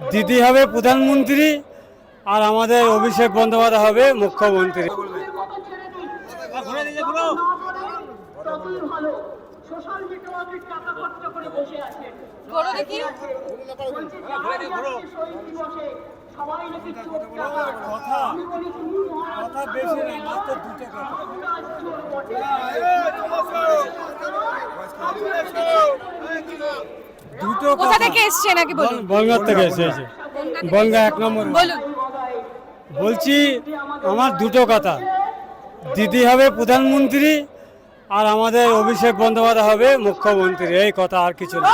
দিদি হবে প্রধানমন্ত্রী আর আমাদের অভিষেক বন্দ্যোপাধ্যায় হবে মুখ্যমন্ত্রী। বলো দেখি। কথা বেশি না, মাত্র দুটো কথা। কোথা থেকে এসছে নাকি বলুন? বনগাঁ থেকে এসেছে, বনগাঁ 1 নম্বর। বলুন। বলছি আমার দুটো কথা, দিদি হবে প্রধানমন্ত্রী আর আমাদের অভিষেক বন্দ্যোপাধ্যায় হবে মুখ্যমন্ত্রী, এই কথা, আর কিছু না।